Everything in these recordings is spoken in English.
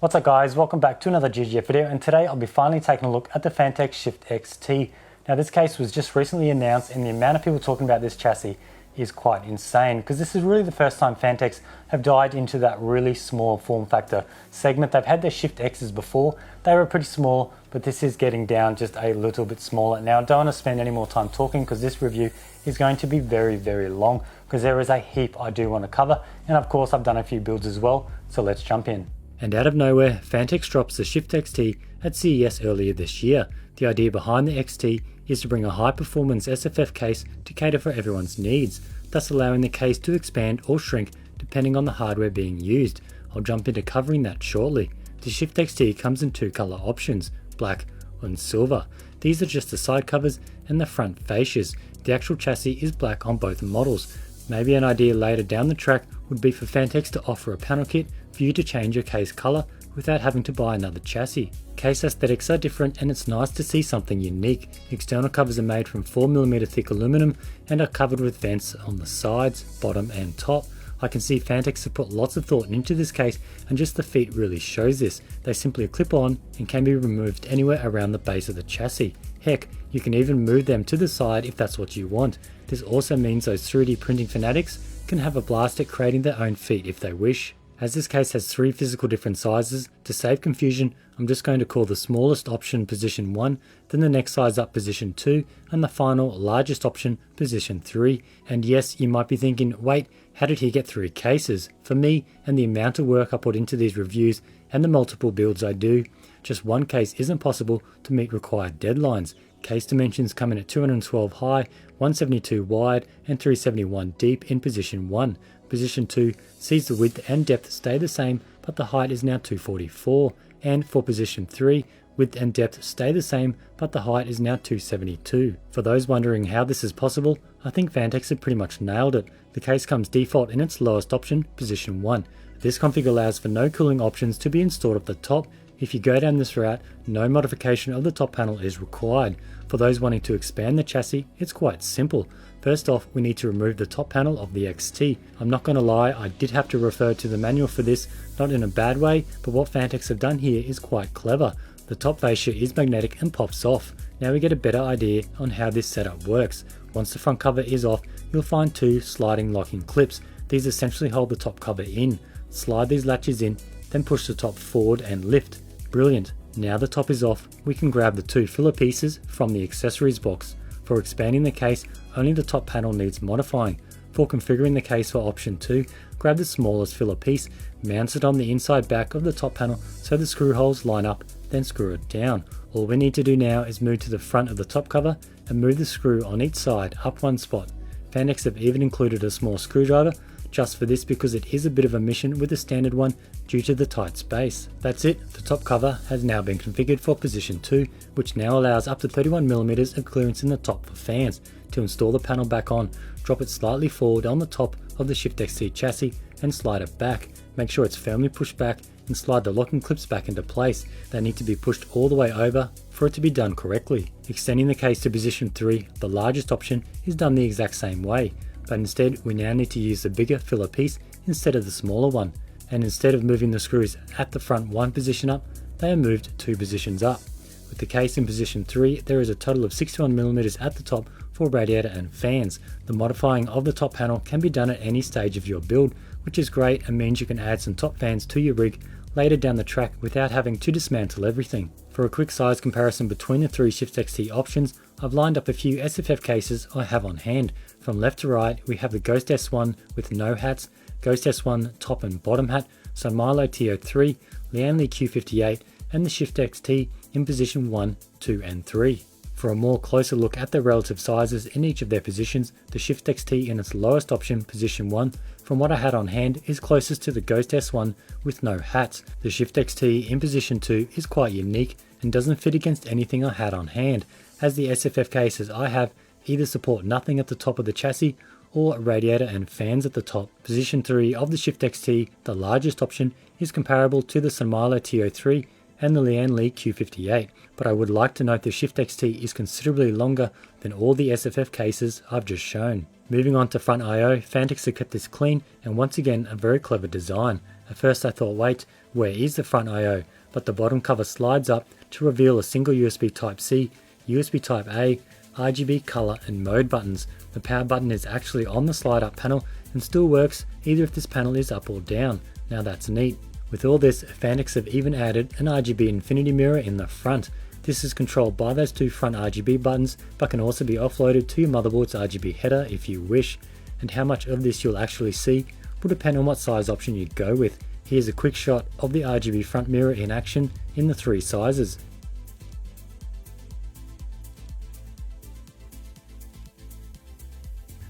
What's up guys, welcome back to another GGF video, and today I'll be finally taking a look at the Phanteks Shift XT. Now this case was just recently announced and the amount of people talking about this chassis is quite insane, because this is really the first time Phanteks have dived into that really small form factor segment. They've had their Shift X's before, they were pretty small, but this is getting down just a little bit smaller. Now I don't want to spend any more time talking because this review is going to be very long, because there is a heap I do want to cover, and of course I've done a few builds as well, so let's jump in. And out of nowhere, Phanteks drops the Shift XT at CES earlier this year. The idea behind the XT is to bring a high-performance SFF case to cater for everyone's needs, thus allowing the case to expand or shrink depending on the hardware being used. I'll jump into covering that shortly. The Shift XT comes in two color options, black and silver. These are just the side covers and the front fascias. The actual chassis is black on both models. Maybe an idea later down the track would be for Phanteks to offer a panel kit for you to change your case colour without having to buy another chassis. Case aesthetics are different and it's nice to see something unique. External covers are made from 4mm thick aluminum and are covered with vents on the sides, bottom and top. I can see Phanteks have put lots of thought into this case, and just the feet really shows this. They simply clip on and can be removed anywhere around the base of the chassis. Heck, you can even move them to the side if that's what you want. This also means those 3D printing fanatics can have a blast at creating their own feet if they wish. As this case has three physical different sizes, to save confusion, I'm just going to call the smallest option position 1, then the next size up position 2, and the final largest option position 3. And yes, you might be thinking, wait, how did he get 3 cases? For me, and the amount of work I put into these reviews and the multiple builds I do, just one case isn't possible to meet required deadlines. Case dimensions come in at 212 high, 172 wide and 371 deep in position 1. Position 2 sees the width and depth stay the same, but the height is now 244, and for position 3, width and depth stay the same, but the height is now 272. For those wondering how this is possible, I think Phanteks have pretty much nailed it. The case comes default in its lowest option, position 1. This config allows for no cooling options to be installed at the top. If you go down this route, no modification of the top panel is required. For those wanting to expand the chassis, it's quite simple. First off, we need to remove the top panel of the XT. I'm not going to lie, I did have to refer to the manual for this, not in a bad way, but what Phanteks have done here is quite clever. The top fascia is magnetic and pops off. Now we get a better idea on how this setup works. Once the front cover is off, you'll find two sliding locking clips. These essentially hold the top cover in. Slide these latches in, then push the top forward and lift. Brilliant. Now the top is off, we can grab the two filler pieces from the accessories box. For expanding the case, only the top panel needs modifying. For configuring the case for option 2, grab the smallest filler piece, mount it on the inside back of the top panel so the screw holes line up, then screw it down. All we need to do now is move to the front of the top cover and move the screw on each side up one spot. Phanteks have even included a small screwdriver just for this, because it is a bit of a mission with the standard one due to the tight space. That's it, the top cover has now been configured for position 2, which now allows up to 31mm of clearance in the top for fans. To install the panel back on, drop it slightly forward on the top of the Shift XT chassis and slide it back. Make sure it's firmly pushed back and slide the locking clips back into place. They need to be pushed all the way over for it to be done correctly. Extending the case to position 3, the largest option, is done the exact same way. But instead we now need to use the bigger filler piece instead of the smaller one, and instead of moving the screws at the front one position up, they are moved 2 positions up. With the case in position 3, there is a total of 61mm at the top for radiator and fans. The modifying of the top panel can be done at any stage of your build, which is great and means you can add some top fans to your rig later down the track without having to dismantle everything. For a quick size comparison between the 3 Shift XT options, I've lined up a few SFF cases I have on hand. From left to right, we have the Ghost S1 with no hats, Ghost S1 top and bottom hat, Milo TO3, Lianli Q58, and the Shift XT in position 1, 2 and 3. For a more closer look at the relative sizes in each of their positions, the Shift XT in its lowest option, position 1, from what I had on hand, is closest to the Ghost S1 with no hats. The Shift XT in position 2 is quite unique and doesn't fit against anything I had on hand, as the SFF cases I have either support nothing at the top of the chassis or radiator and fans at the top. Position 3 of the Shift XT, the largest option, is comparable to the Milo TO3 and the Lian Li Q58, but I would like to note the Shift XT is considerably longer than all the SFF cases I've just shown. Moving on to front I/O, Phanteks have kept this clean and once again a very clever design. At first I thought, wait, where is the front I/O? But the bottom cover slides up to reveal a single USB Type-C, USB Type-A, RGB color and mode buttons. The power button is actually on the slide up panel and still works either if this panel is up or down. Now that's neat. With all this, Phanteks have even added an RGB infinity mirror in the front. This is controlled by those two front RGB buttons, but can also be offloaded to your motherboard's RGB header if you wish. And how much of this you'll actually see will depend on what size option you go with. Here's a quick shot of the RGB front mirror in action in the three sizes.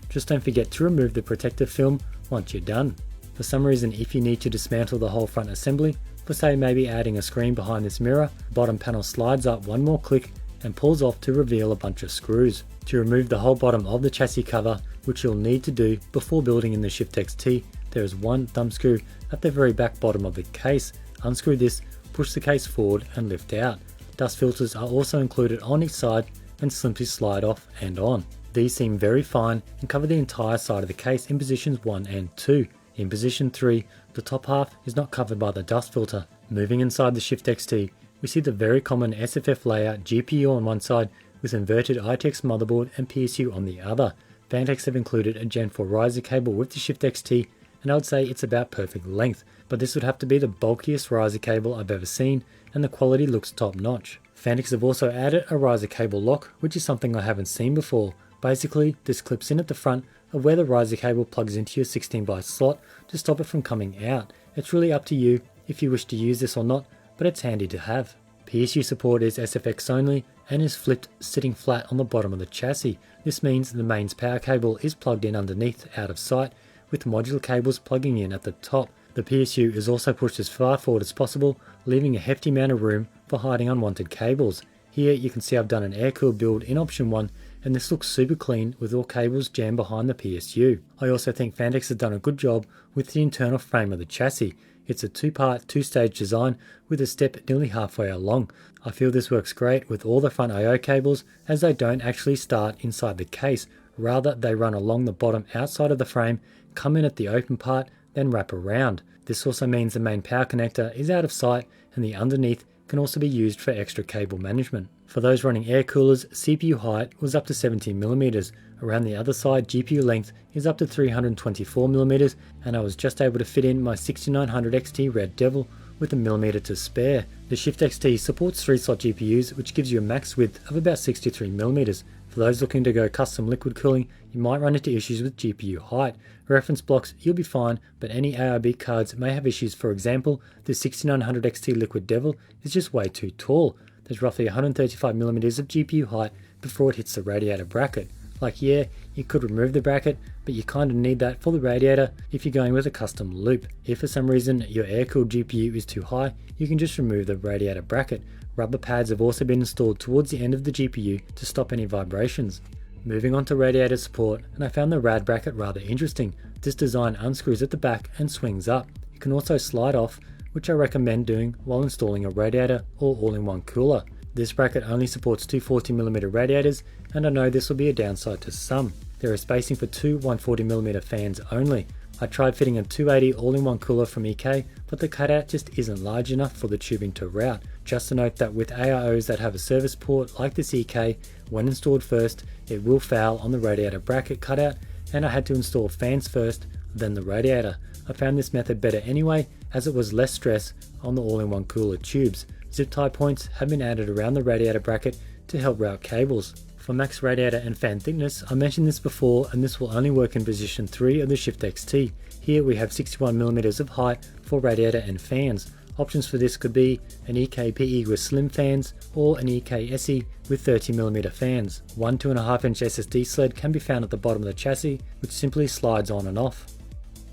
Just don't forget to remove the protective film once you're done. For some reason, if you need to dismantle the whole front assembly, for say maybe adding a screen behind this mirror, the bottom panel slides up one more click and pulls off to reveal a bunch of screws. To remove the whole bottom of the chassis cover, which you'll need to do before building in the Shift XT, there is one thumb screw at the very back bottom of the case. Unscrew this, push the case forward and lift out. Dust filters are also included on each side and simply slide off and on. These seem very fine and cover the entire side of the case in positions 1 and 2. In position 3, the top half is not covered by the dust filter. Moving inside the Shift XT, we see the very common SFF layout GPU on one side with inverted ITX motherboard and PSU on the other. Phanteks have included a Gen 4 riser cable with the Shift XT, and I would say it's about perfect length, but this would have to be the bulkiest riser cable I've ever seen, and the quality looks top notch. Phanteks have also added a riser cable lock, which is something I haven't seen before. Basically, this clips in at the front of where the riser cable plugs into your 16-by slot to stop it from coming out. It's really up to you if you wish to use this or not, but it's handy to have. PSU support is SFX only and is flipped sitting flat on the bottom of the chassis. This means the mains power cable is plugged in underneath out of sight, with modular cables plugging in at the top. The PSU is also pushed as far forward as possible, leaving a hefty amount of room for hiding unwanted cables. Here you can see I've done an air-cooled build in option 1, and this looks super clean with all cables jammed behind the PSU. I also think Phanteks has done a good job with the internal frame of the chassis. It's a two-part, two-stage design with a step nearly halfway along. I feel this works great with all the front I/O cables, as they don't actually start inside the case, rather they run along the bottom outside of the frame, come in at the open part, then wrap around. This also means the main power connector is out of sight and the underneath can also be used for extra cable management. For those running air coolers, CPU height was up to 17mm. Around the other side, GPU length is up to 324mm, and I was just able to fit in my 6900 XT Red Devil with a millimeter to spare. The Shift XT supports 3-slot GPUs, which gives you a max width of about 63mm. For those looking to go custom liquid cooling, you might run into issues with GPU height. Reference blocks, you'll be fine, but any ARB cards may have issues. For example, the 6900 XT Liquid Devil is just way too tall. There's roughly 135mm of GPU height before it hits the radiator bracket. Like, yeah, you could remove the bracket, but you kind of need that for the radiator if you're going with a custom loop. If for some reason your air-cooled GPU is too high, you can just remove the radiator bracket. Rubber pads have also been installed towards the end of the GPU to stop any vibrations. Moving on to radiator support, and I found the rad bracket rather interesting. This design unscrews at the back and swings up. You can also slide off, which I recommend doing while installing a radiator or all-in-one cooler. This bracket only supports two 40mm radiators, and I know this will be a downside to some. There is spacing for two 140mm fans only. I tried fitting a 280 all-in-one cooler from EK, but the cutout just isn't large enough for the tubing to route. Just to note that with AIOs that have a service port like this EK, when installed first, it will foul on the radiator bracket cutout, and I had to install fans first, then the radiator. I found this method better anyway, as it was less stress on the all-in-one cooler tubes. Zip tie points have been added around the radiator bracket to help route cables. For max radiator and fan thickness, I mentioned this before, and this will only work in position 3 of the Shift XT. Here we have 61mm of height for radiator and fans. Options for this could be an EK PE with slim fans or an EK SE with 30mm fans. One 2.5-inch SSD sled can be found at the bottom of the chassis, which simply slides on and off.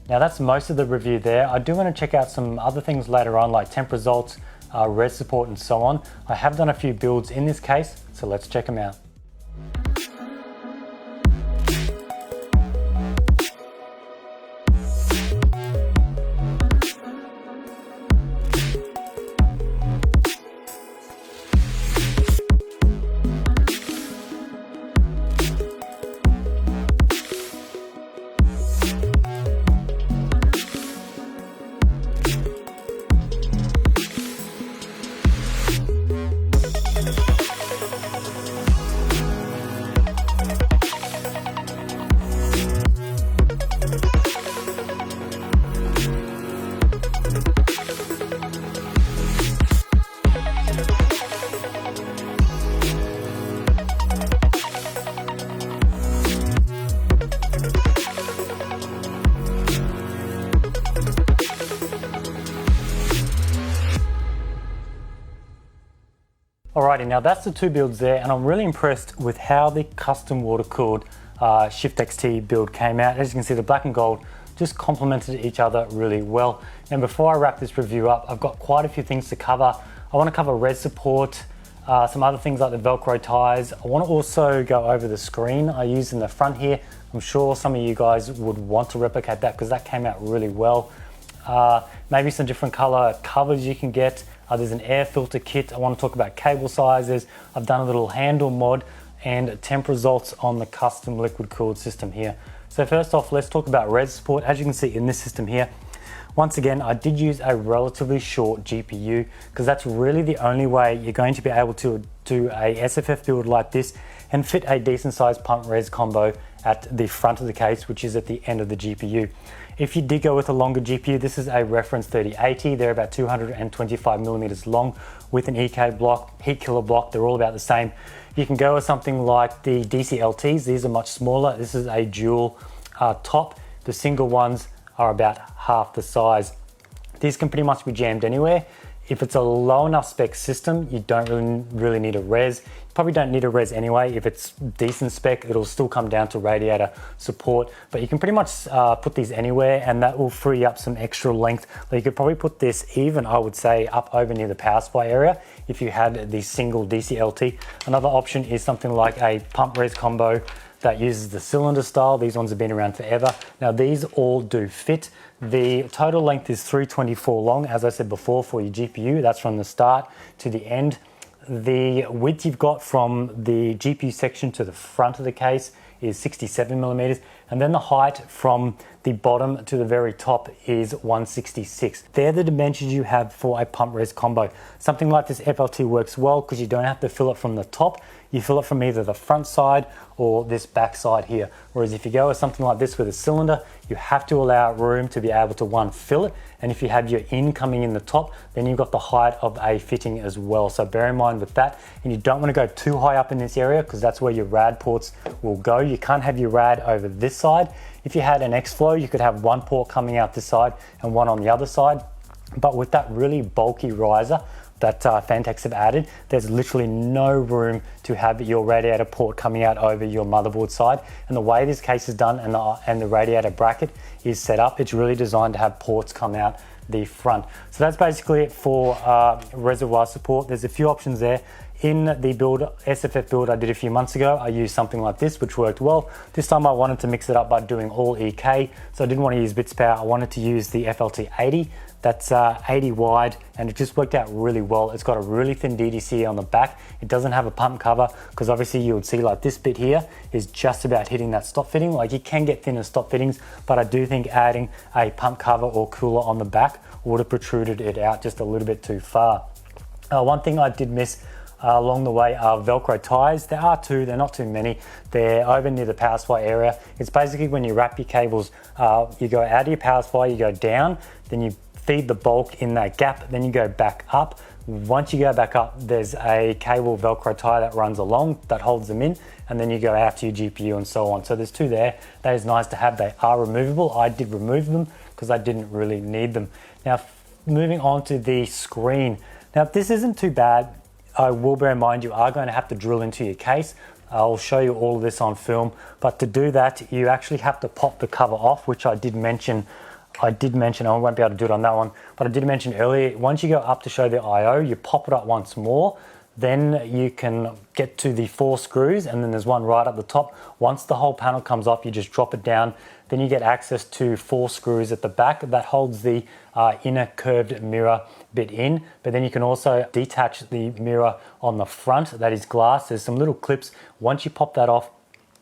Now that's most of the review there. I do want to check out some other things later on, like temp results, res support and so on. I have done a few builds in this case, so let's check them out. Alrighty, now that's the two builds there, and I'm really impressed with how the custom water-cooled Shift XT build came out. As you can see, the black and gold just complemented each other really well. And before I wrap this review up, I've got quite a few things to cover. I want to cover res support, some other things like the Velcro ties. I want to also go over the screen I used in the front here. I'm sure some of you guys would want to replicate that because that came out really well. Maybe some different color covers you can get. There's an air filter kit. I want to talk about cable sizes. I've done a little handle mod and temp results on the custom liquid cooled system here. So first off, let's talk about res support. As you can see in this system here, once again, I did use a relatively short GPU because that's really the only way you're going to be able to do a SFF build like this and fit a decent sized pump res combo at the front of the case, which is at the end of the GPU. If you did go with a longer GPU, this is a reference 3080. They're about 225 millimeters long with an EK block, heat killer block. They're all about the same. You can go with something like the DCLTs. These are much smaller. This is a dual top. The single ones are about half the size. These can pretty much be jammed anywhere. If it's a low enough spec system, you don't really need a res. You probably don't need a res anyway. If it's decent spec, it'll still come down to radiator support, but you can pretty much put these anywhere and that will free up some extra length. You could probably put this even, I would say, up over near the power supply area if you had the single DCLT. Another option is something like a pump res combo that uses the cylinder style. These ones have been around forever. Now these all do fit. The total length is 324 long, as I said before, for your GPU. That's from the start to the end. The width you've got from the GPU section to the front of the case is 67 millimeters, and then the height from the bottom to the very top is 166. They're the dimensions you have for a pump res combo. Something like this FLT works well because you don't have to fill it from the top. You fill it from either the front side or this back side here. Whereas if you go with something like this with a cylinder, you have to allow room to be able to fill it. And if you have your in coming in the top, then you've got the height of a fitting as well. So bear in mind with that. And you don't want to go too high up in this area because that's where your rad ports will go. You can't have your rad over this side. If you had an X-Flow, you could have one port coming out this side and one on the other side. But with that really bulky riser that Phanteks have added, there's literally no room to have your radiator port coming out over your motherboard side. And the way this case is done and the radiator bracket is set up, it's really designed to have ports come out the front. So that's basically it for reservoir support. There's a few options there. In the build, SFF build I did a few months ago, I used something like this, which worked well. This time I wanted to mix it up by doing all EK, so I didn't want to use bits power. I wanted to use the FLT 80. That's 80 wide, and it just worked out really well. It's got a really thin DDC on the back. It doesn't have a pump cover, because obviously you would see like this bit here is just about hitting that stop fitting. Like you can get thinner stop fittings, but I do think adding a pump cover or cooler on the back would have protruded it out just a little bit too far. One thing I did miss along the way are Velcro ties. There are two, they're not too many. They're over near the power supply area. It's basically when you wrap your cables, you go out of your power supply, you go down, then you feed the bulk in that gap, then you go back up. Once you go back up, there's a cable Velcro tie that runs along that holds them in, and then you go out to your GPU and so on. So there's two there. That is nice to have. They are removable. I did remove them because I didn't really need them. Now, moving on to the screen. Now, this isn't too bad. I will bear in mind you are going to have to drill into your case. I'll show you all of this on film, but to do that, you actually have to pop the cover off, which I did mention. I won't be able to do it on that one, but I did mention earlier, once you go up to show the I/O, you pop it up once more, then you can get to the 4 screws, and then there's one right up the top. Once the whole panel comes off, you just drop it down, then you get access to 4 screws at the back that holds the inner curved mirror bit in, but then you can also detach the mirror on the front that is glass. There's some little clips. Once you pop that off,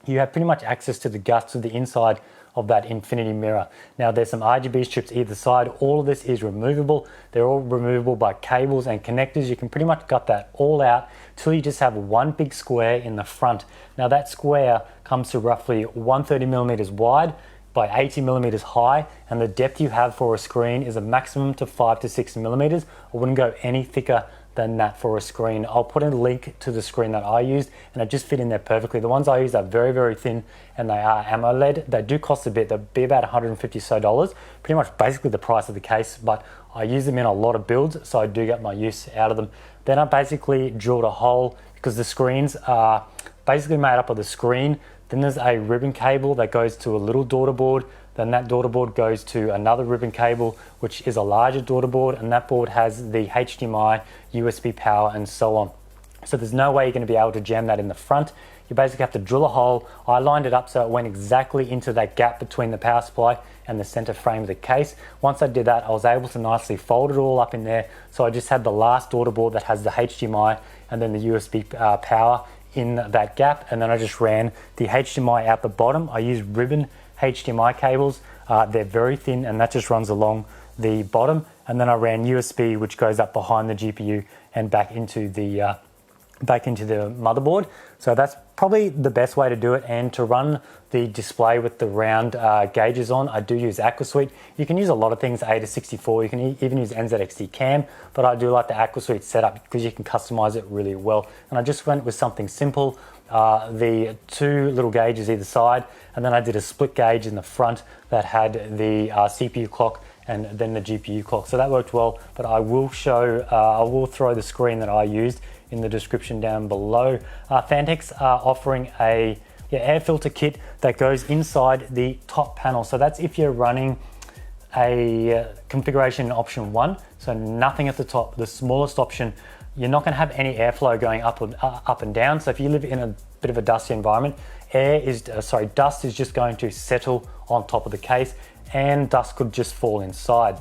you have pretty much access to the guts of the inside of that infinity mirror. Now there's some RGB strips either side. All of this is removable. They're all removable by cables and connectors. You can pretty much gut that all out till you just have one big square in the front. Now that square comes to roughly 130 millimeters wide by 80 millimeters high, and the depth you have for a screen is a maximum to 5 to 6 millimeters. I wouldn't go any thicker than that for a screen. I'll put in a link to the screen that I used, and it just fit in there perfectly. The ones I use are very, very thin, and they are AMOLED. They do cost a bit. They'll be about $150 so, pretty much basically the price of the case, but I use them in a lot of builds, so I do get my use out of them. Then I basically drilled a hole because the screens are basically made up of the screen. Then there's a ribbon cable that goes to a little daughter board. Then that daughter board goes to another ribbon cable, which is a larger daughter board, and that board has the HDMI, USB power, and so on. So there's no way you're going to be able to jam that in the front. You basically have to drill a hole. I lined it up so it went exactly into that gap between the power supply and the center frame of the case. Once I did that, I was able to nicely fold it all up in there. So I just had the last daughter board that has the HDMI and then the USB power in that gap, and then I just ran the HDMI out the bottom. I used ribbon HDMI cables. They're very thin, and that just runs along the bottom, and then I ran USB, which goes up behind the GPU and back into the motherboard. So that's probably the best way to do it. And to run the display with the round gauges on, I do use AquaSuite. You can use a lot of things, AIDA64, you can even use NZXT Cam, but I do like the AquaSuite setup because you can customize it really well. And I just went with something simple, the two little gauges either side, and then I did a split gauge in the front that had the CPU clock and then the GPU clock. So that worked well, but I will throw the screen that I used in the description down below. Phanteks are offering a air filter kit that goes inside the top panel. So that's if you're running a configuration in option 1, so nothing at the top, the smallest option. You're not going to have any airflow going up and down. So if you live in a bit of a dusty environment, dust is just going to settle on top of the case, and dust could just fall inside.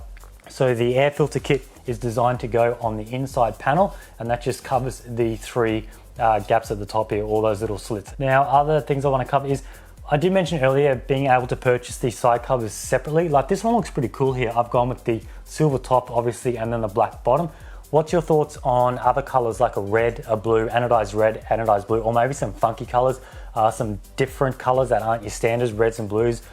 So the air filter kit is designed to go on the inside panel, and that just covers the 3 gaps at the top here, all those little slits. Now, other things I want to cover is, I did mention earlier being able to purchase these side covers separately. Like this one looks pretty cool here. I've gone with the silver top, obviously, and then the black bottom. What's your thoughts on other colors like a red, a blue, anodized blue, or maybe some funky colors, some different colors that aren't your standards, reds and blues,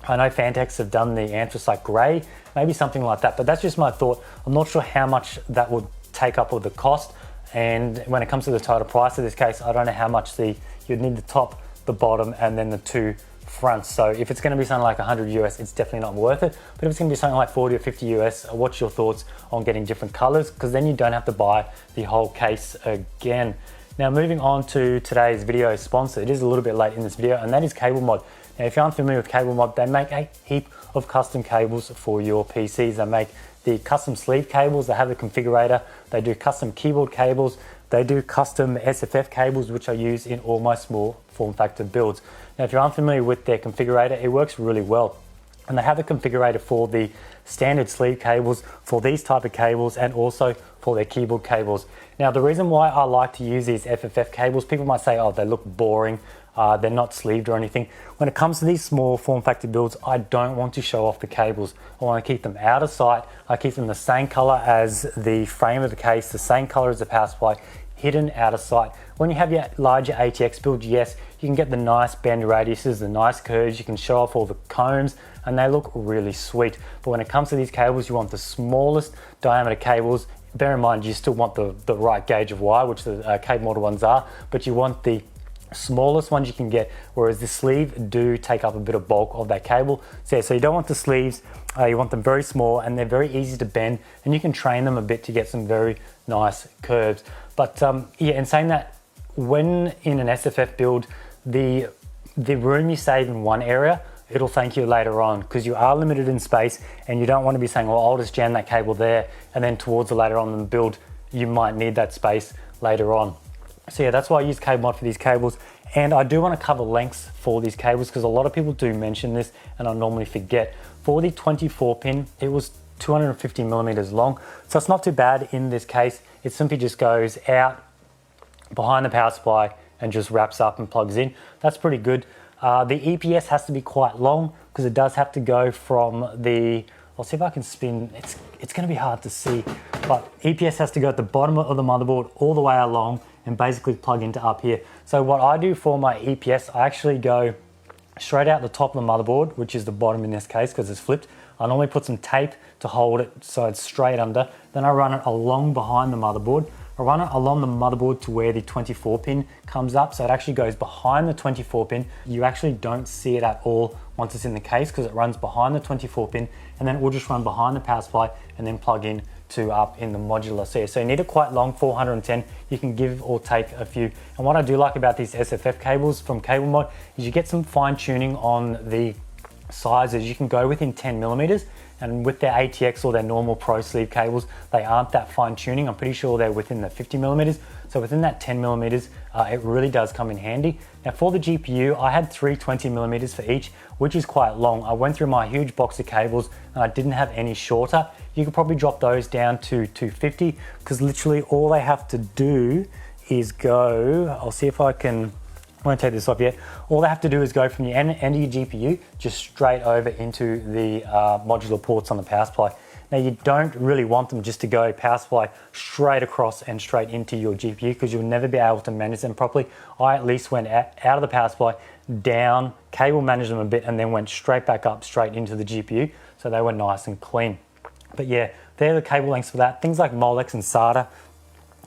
I know Phanteks have done the anthracite gray, maybe something like that, but that's just my thought. I'm not sure how much that would take up with the cost, and when it comes to the total price of this case, I don't know how much you'd need the top, the bottom, and then the 2 fronts. So if it's going to be something like 100 US, it's definitely not worth it. But if it's going to be something like 40 or 50 US, what's your thoughts on getting different colors? Because then you don't have to buy the whole case again. Now, moving on to today's video sponsor. It is a little bit late in this video, and that is CableMod. Now, if you're unfamiliar with CableMod, they make a heap of custom cables for your PCs. They make the custom sleeve cables, they have the configurator, they do custom keyboard cables, they do custom SFF cables, which I use in all my small form factor builds. Now, if you're unfamiliar with their configurator, it works really well. And they have a configurator for the standard sleeve cables, for these type of cables, and also for their keyboard cables. Now, the reason why I like to use these FFF cables, people might say, oh, they look boring, they're not sleeved or anything. When it comes to these small form factor builds, I don't want to show off the cables. I want to keep them out of sight. I keep them the same color as the frame of the case, the same color as the power supply, hidden out of sight. When you have your larger ATX build, yes, you can get the nice bend radiuses, the nice curves, you can show off all the combs, and they look really sweet. But when it comes to these cables, you want the smallest diameter cables. Bear in mind, you still want the right gauge of wire, which the cable model ones are, but you want the smallest ones you can get, whereas the sleeve do take up a bit of bulk of that cable. So you don't want the sleeves, you want them very small, and they're very easy to bend, and you can train them a bit to get some very nice curves. But in saying that, when in an SFF build, the room you save in one area, it'll thank you later on, because you are limited in space, and you don't want to be saying, well, I'll just jam that cable there, and then towards the later on in the build, you might need that space later on. So yeah, that's why I use CableMod for these cables. And I do want to cover lengths for these cables, because a lot of people do mention this and I normally forget. For the 24 pin, it was 250 millimeters long. So it's not too bad in this case. It simply just goes out behind the power supply and just wraps up and plugs in. That's pretty good. The EPS has to be quite long, because it does have to go from the, I'll see if I can spin, it's going to be hard to see, but EPS has to go at the bottom of the motherboard all the way along and basically plug into up here. So what I do for my EPS, I actually go straight out the top of the motherboard, which is the bottom in this case because it's flipped. I normally put some tape to hold it so it's straight under. Then I run it along behind the motherboard. I run it along the motherboard to where the 24 pin comes up. So it actually goes behind the 24 pin. You actually don't see it at all once it's in the case, because it runs behind the 24 pin, and then it will just run behind the power supply and then plug in to up in the modular C. So you need it quite long, 410. You can give or take a few. And what I do like about these SFF cables from Cable Mod is you get some fine tuning on the sizes. You can go within 10 millimeters, and with their ATX or their normal Pro sleeve cables, they aren't that fine tuning. I'm pretty sure they're within the 50 millimeters. So within that 10 millimeters, it really does come in handy. Now for the GPU, I had 320 millimeters for each, which is quite long. I went through my huge box of cables and I didn't have any shorter. You could probably drop those down to 250, because literally all they have to do is go, I'll see if I won't take this off yet. All they have to do is go from the end of your GPU just straight over into the modular ports on the power supply. Now you don't really want them just to go power supply straight across and straight into your GPU, because you'll never be able to manage them properly. I at least went out of the power supply, down, cable managed them a bit, and then went straight back up, straight into the GPU. So they were nice and clean. But yeah, they're the cable lengths for that. Things like Molex and SATA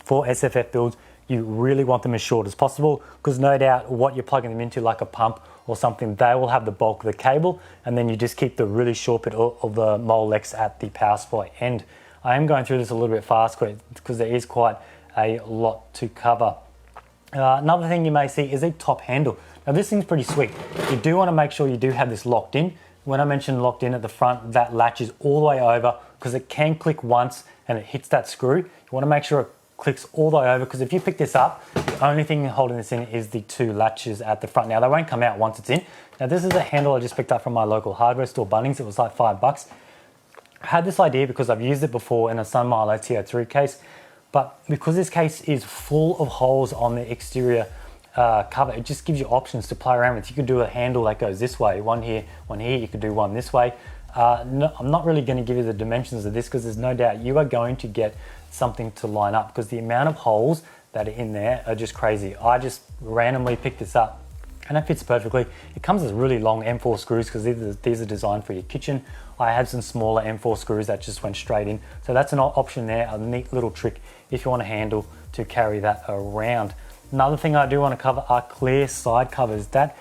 for SFF builds, you really want them as short as possible, because no doubt what you're plugging them into, like a pump or something, they will have the bulk of the cable, and then you just keep the really short bit of the Molex at the power supply end. I am going through this a little bit fast because there is quite a lot to cover. Another thing you may see is a top handle. Now this thing's pretty sweet. You do want to make sure you do have this locked in. When I mentioned locked in at the front, that latches all the way over, because it can click once and it hits that screw. You want to make sure it clicks all the way over, because if you pick this up, the only thing holding this in is the two latches at the front. Now they won't come out once it's in. Now this is a handle I just picked up from my local hardware store, Bunnings. It was like $5. I had this idea because I've used it before in a Sun Milo TO3 case, but because this case is full of holes on the exterior cover, it just gives you options to play around with. You could do a handle that goes this way, one here, you could do one this way. No, I'm not really going to give you the dimensions of this, because there's no doubt you are going to get something to line up, because the amount of holes that are in there are just crazy. I just randomly picked this up and it fits perfectly. It comes with really long M4 screws, because these are designed for your kitchen. I had some smaller M4 screws that just went straight in. So that's an option there, a neat little trick if you want a handle to carry that around. Another thing I do want to cover are clear side covers. That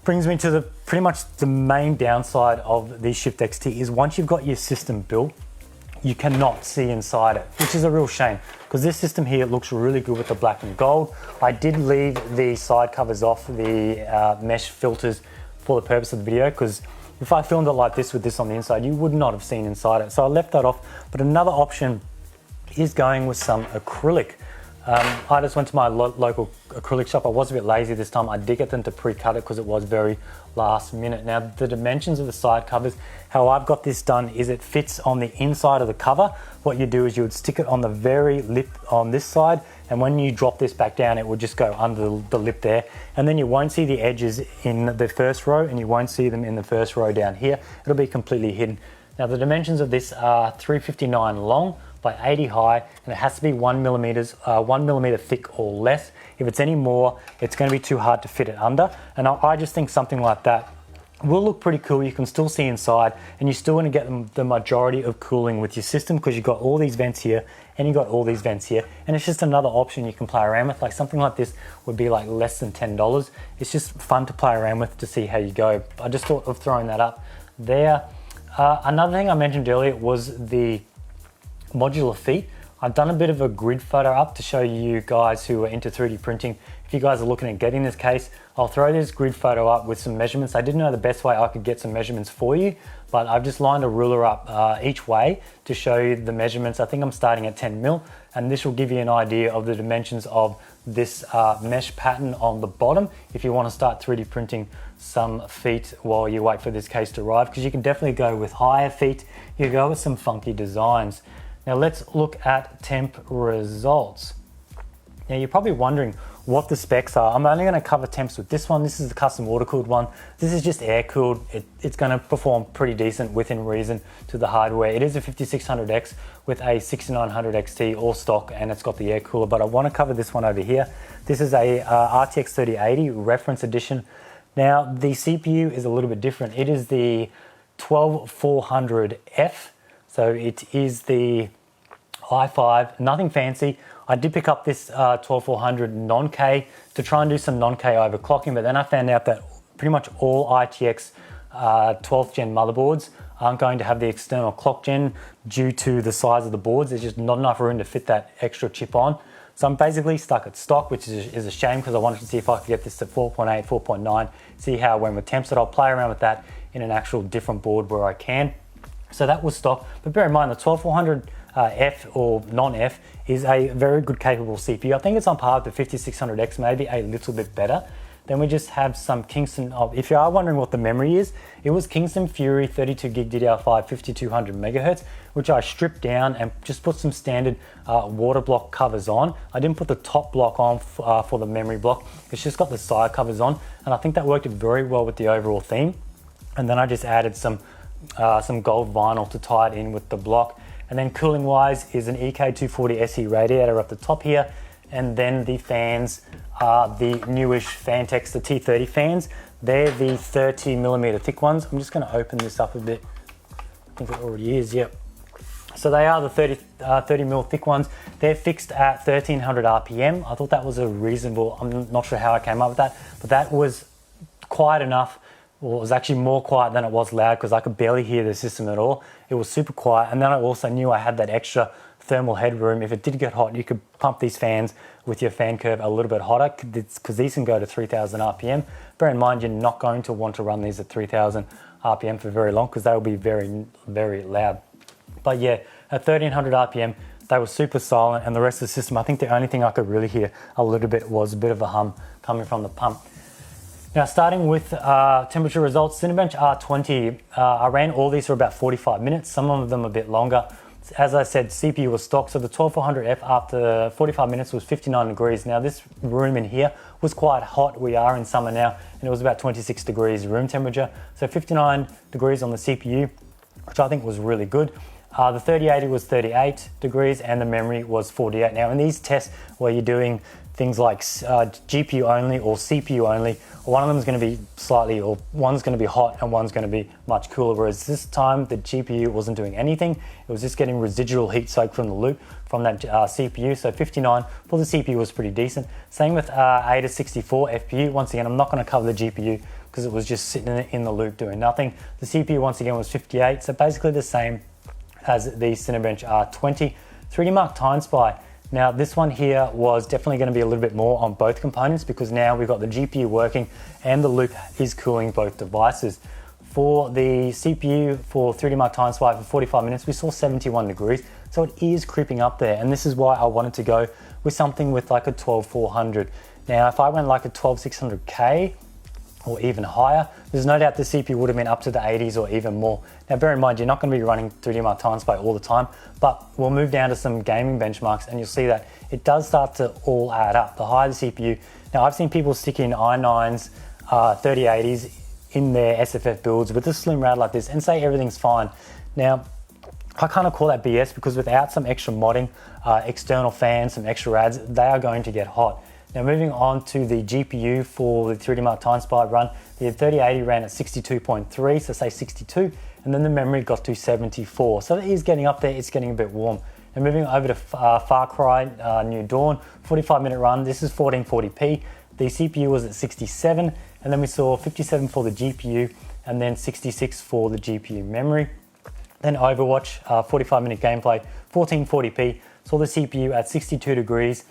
brings me to pretty much the main downside of the Shift XT is once you've got your system built, you cannot see inside it, which is a real shame, because this system here looks really good with the black and gold. I did leave the side covers off, the mesh filters, for the purpose of the video, because if I filmed it like this with this on the inside, you would not have seen inside it. So I left that off. But another option is going with some acrylic. I just went to my local acrylic shop. I was a bit lazy this time. I did get them to pre-cut it because it was very last minute. Now the dimensions of the side covers, how I've got this done is it fits on the inside of the cover. What you do is you would stick it on the very lip on this side, and when you drop this back down, it would just go under the lip there. And then you won't see the edges in the first row, and you won't see them in the first row down here. It'll be completely hidden. Now the dimensions of this are 359 long by 80 high, and it has to be 1 millimeter thick or less. If it's any more, it's going to be too hard to fit it under. And I just think something like that will look pretty cool. You can still see inside, and you still want to get the majority of cooling with your system, because you've got all these vents here and you've got all these vents here, and it's just another option you can play around with. Like something like this would be like less than $10. It's just fun to play around with to see how you go. I just thought of throwing that up there. Another thing I mentioned earlier was the modular feet. I've done a bit of a grid photo up to show you guys who are into 3D printing. If you guys are looking at getting this case, I'll throw this grid photo up with some measurements. I didn't know the best way I could get some measurements for you, but I've just lined a ruler up each way to show you the measurements. I think I'm starting at 10 mil, and this will give you an idea of the dimensions of this mesh pattern on the bottom if you want to start 3D printing some feet while you wait for this case to arrive, because you can definitely go with higher feet. You go with some funky designs. Now let's look at temp results. Now you're probably wondering what the specs are. I'm only going to cover temps with this one. This is the custom water cooled one. This is just air cooled. It's going to perform pretty decent within reason to the hardware. It is a 5600X with a 6900 XT all stock, and it's got the air cooler, but I want to cover this one over here. This is a RTX 3080 reference edition. Now the CPU is a little bit different. It is the 12400F. So it is the i5, nothing fancy. I did pick up this 12400 non-K to try and do some non-K overclocking, but then I found out that pretty much all ITX 12th gen motherboards aren't going to have the external clock gen due to the size of the boards. There's just not enough room to fit that extra chip on. So I'm basically stuck at stock, which is a shame because I wanted to see if I could get this to 4.8, 4.9, see how it went with temps, but I'll play around with that in an actual different board where I can. So that was stock, but bear in mind the 12400 F or non-F is a very good capable CPU. I think it's on par with the 5600X, maybe a little bit better. Then we just have some Kingston, if you are wondering what the memory is, it was Kingston Fury 32 gig DDR5 5200 megahertz, which I stripped down and just put some standard water block covers on. I didn't put the top block on for the memory block. It's just got the side covers on, and I think that worked very well with the overall theme. And then I just added some gold vinyl to tie it in with the block. And then cooling wise is an EK240 SE radiator up the top here. And then the fans are the newish Phanteks, the T30 fans. They're the 30mm thick ones. I'm just going to open this up a bit. I think it already is, yep. So they are the 30mm thick ones. They're fixed at 1300 RPM. I thought that was a reasonable, I'm not sure how I came up with that, but that was quiet enough. Well, it was actually more quiet than it was loud because I could barely hear the system at all. It was super quiet. And then I also knew I had that extra thermal headroom. If it did get hot, you could pump these fans with your fan curve a little bit hotter because these can go to 3000 RPM. Bear in mind, you're not going to want to run these at 3000 RPM for very long because they will be very, very loud. But yeah, at 1300 RPM, they were super silent, and the rest of the system, I think the only thing I could really hear a little bit was a bit of a hum coming from the pump. Now, starting with temperature results, Cinebench R20, I ran all these for about 45 minutes, some of them a bit longer. As I said, CPU was stock, so the 12400F after 45 minutes was 59 degrees. Now, this room in here was quite hot. We are in summer now, and it was about 26 degrees room temperature. So 59 degrees on the CPU, which I think was really good. The 3080 was 38 degrees, and the memory was 48. Now, in these tests where you're doing things like GPU only or CPU only, one of them is going to be slightly, or one's going to be hot and one's going to be much cooler, whereas this time the GPU wasn't doing anything. It was just getting residual heat soak from the loop from that CPU. So 59 for the CPU was pretty decent. Same with AIDA 64 FPU. Once again, I'm not going to cover the GPU because it was just sitting in the loop doing nothing. The CPU once again was 58, so basically the same as the Cinebench R20. 3D Mark Time Spy. Now, this one here was definitely going to be a little bit more on both components because now we've got the GPU working and the loop is cooling both devices. For the CPU, for 3D Mark Time Spy for 45 minutes, we saw 71 degrees. So it is creeping up there. And this is why I wanted to go with something with like a 12400. Now, if I went like a 12600K, or even higher, there's no doubt the CPU would have been up to the 80s or even more. Now, bear in mind, you're not going to be running 3D Mark Time Spy all the time, but we'll move down to some gaming benchmarks and you'll see that it does start to all add up. The higher the CPU, now I've seen people stick in i9s, 3080s in their SFF builds with a slim RAD like this and say everything's fine. Now, I kind of call that BS because without some extra modding, external fans, some extra RADs, they are going to get hot. Now, moving on to the GPU for the 3D Mark Time Spy run, the 3080 ran at 62.3, so say 62, and then the memory got to 74. So it is getting up there, it's getting a bit warm. And moving over to Far Cry New Dawn, 45-minute run, this is 1440p. The CPU was at 67, and then we saw 57 for the GPU, and then 66 for the GPU memory. Then Overwatch, 45-minute gameplay, 1440p, saw the CPU at 62 degrees,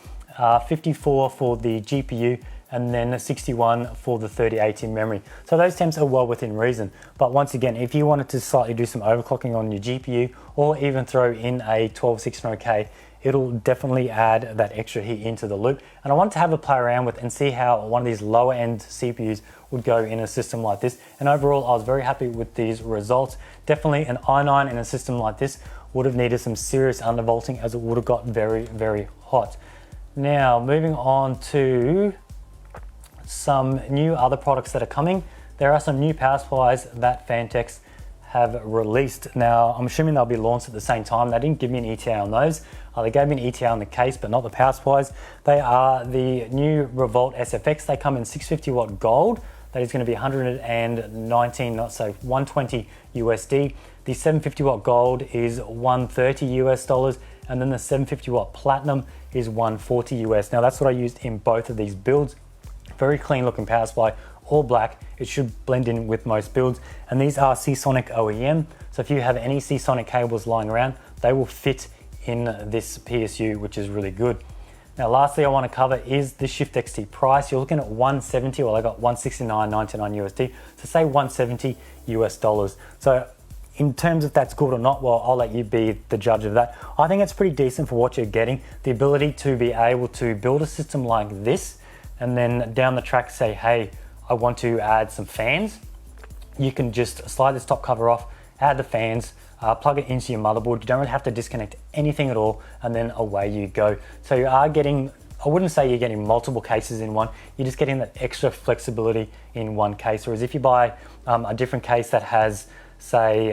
54 for the GPU, and then 61 for the 3080 memory. So those temps are well within reason. But once again, if you wanted to slightly do some overclocking on your GPU or even throw in a 12600K, it'll definitely add that extra heat into the loop. And I wanted to have a play around with and see how one of these lower end CPUs would go in a system like this. And overall, I was very happy with these results. Definitely an i9 in a system like this would have needed some serious undervolting as it would have got very, very hot. Now, moving on to some new other products that are coming. There are some new power supplies that Phanteks have released. Now, I'm assuming they'll be launched at the same time. They didn't give me an ETA on those. They gave me an ETA on the case, but not the power supplies. They are the new Revolt SFX. They come in 650 watt gold. That is going to be 120 USD. The 750 watt gold is 130 US dollars. And then the 750 watt platinum is 140 US. Now that's what I used in both of these builds. Very clean looking power supply, all black. It should blend in with most builds. And these are Seasonic OEM. So if you have any Seasonic cables lying around, they will fit in this PSU, which is really good. Now, lastly, I want to cover is the Shift XT price. You're looking at 170, well, I got 169.99 USD. So say 170 US dollars. So in terms of that's good or not, well, I'll let you be the judge of that. I think it's pretty decent for what you're getting. The ability to be able to build a system like this, and then down the track say, hey, I want to add some fans. You can just slide this top cover off, add the fans, plug it into your motherboard. You don't really have to disconnect anything at all, and then away you go. So you are getting, I wouldn't say you're getting multiple cases in one, you're just getting that extra flexibility in one case. Whereas if you buy a different case that has, say,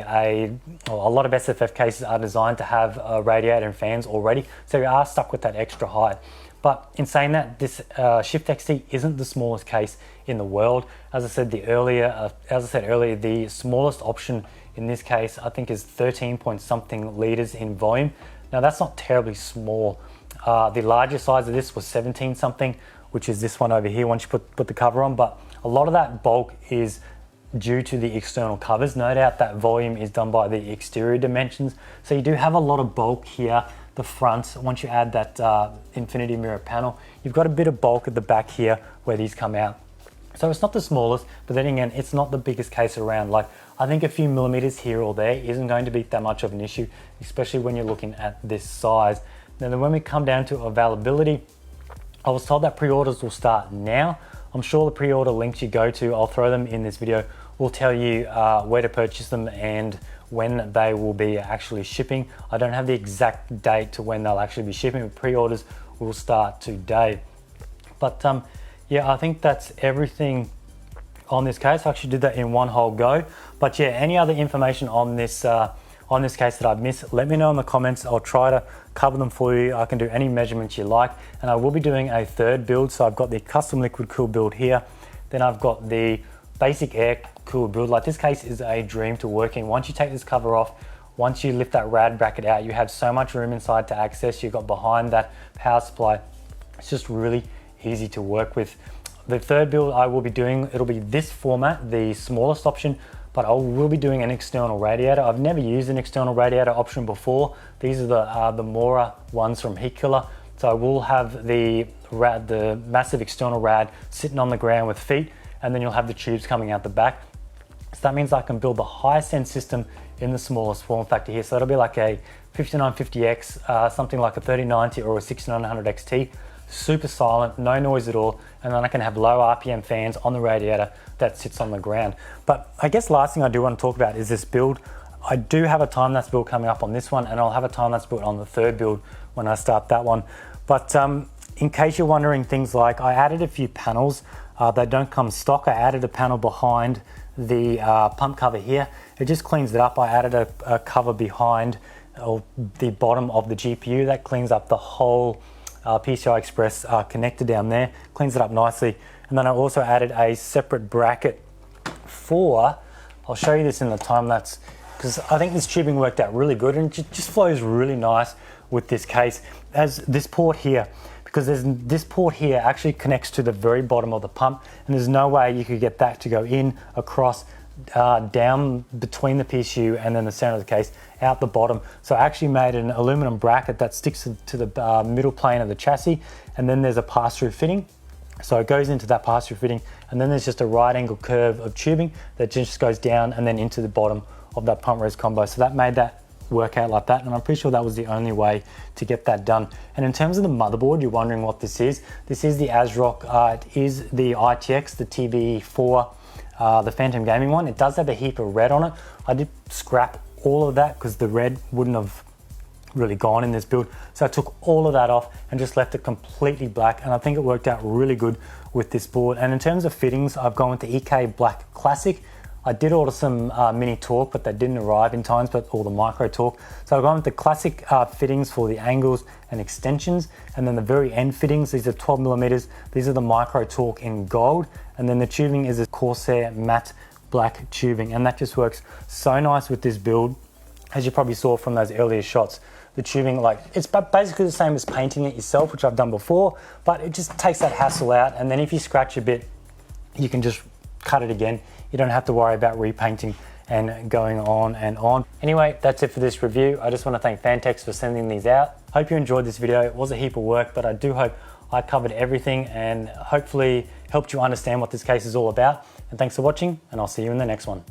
a lot of SFF cases are designed to have a radiator and fans already, so you are stuck with that extra height. But in saying that, this Shift XT isn't the smallest case in the world. As I said earlier, the smallest option in this case, I think, is 13 point something liters in volume. Now that's not terribly small. The largest size of this was 17 something, which is this one over here once you put the cover on. But a lot of that bulk is due to the external covers. No doubt that volume is done by the exterior dimensions. So you do have a lot of bulk here. The front, once you add that infinity mirror panel, you've got a bit of bulk at the back here where these come out. So it's not the smallest, but then again, it's not the biggest case around. Like, I think a few millimeters here or there isn't going to be that much of an issue, especially when you're looking at this size. Now, then when we come down to availability, I was told that pre-orders will start now. I'm sure the pre-order links you go to, I'll throw them in this video, will tell you where to purchase them and when they will be actually shipping. I don't have the exact date to when they'll actually be shipping, but pre-orders will start today. But yeah, I think that's everything on this case. I actually did that in one whole go. But yeah, any other information on this case that I've missed, let me know in the comments. I'll try to cover them for you. I can do any measurements you like. And I will be doing a third build. So I've got the custom liquid cool build here. Then I've got the basic air cool build. Like, this case is a dream to work in. Once you take this cover off, once you lift that rad bracket out, you have so much room inside to access. You've got behind that power supply. It's just really easy to work with. The third build I will be doing, it'll be this format, the smallest option, but I will be doing an external radiator. I've never used an external radiator option before. These are the Mora ones from Heat Killer. So I will have the massive external rad sitting on the ground with feet, and then you'll have the tubes coming out the back. So that means I can build the highest end system in the smallest form factor here. So it'll be like a 5950X, something like a 3090 or a 6900 XT. Super silent, no noise at all, and then I can have low RPM fans on the radiator that sits on the ground. But I guess last thing I do want to talk about is this build. I do have a time-lapse build coming up on this one, and I'll have a time-lapse build on the third build when I start that one. But in case you're wondering things like, I added a few panels that don't come stock. I added a panel behind the pump cover here. It just cleans it up. I added a cover behind the bottom of the GPU that cleans up the whole PCI Express connector down there, cleans it up nicely. And then I also added a separate bracket for, I'll show you this in the time lapse, because I think this tubing worked out really good and it just flows really nice with this case. As this port here, because this port here actually connects to the very bottom of the pump, and there's no way you could get that to go in, across, down between the PSU and then the center of the case, out the bottom. So I actually made an aluminum bracket that sticks to the middle plane of the chassis, and then there's a pass-through fitting. So it goes into that pass-through fitting, and then there's just a right angle curve of tubing that just goes down and then into the bottom of that pump res combo. So that made that work out like that, and I'm pretty sure that was the only way to get that done. And in terms of the motherboard, you're wondering what this is. This is the ASRock. It is the ITX, the TB4, the Phantom Gaming one. It does have a heap of red on it. I did scrap all of that because the red wouldn't have really gone in this build. So I took all of that off and just left it completely black, and I think it worked out really good with this board. And in terms of fittings, I've gone with the EK Black Classic. I did order some mini torque, but they didn't arrive in time, but all the micro torque. So I've gone with the classic fittings for the angles and extensions, and then the very end fittings, these are 12 millimeters. These are the micro torque in gold, and then the tubing is a Corsair matte black tubing, and that just works so nice with this build. As you probably saw from those earlier shots, the tubing, like it's basically the same as painting it yourself, which I've done before, but it just takes that hassle out. And then if you scratch a bit, you can just cut it again. You don't have to worry about repainting and going on and on. Anyway, that's it for this review. I just want to thank Phanteks for sending these out. Hope you enjoyed this video. It was a heap of work, but I do hope I covered everything and hopefully helped you understand what this case is all about. And thanks for watching, and I'll see you in the next one.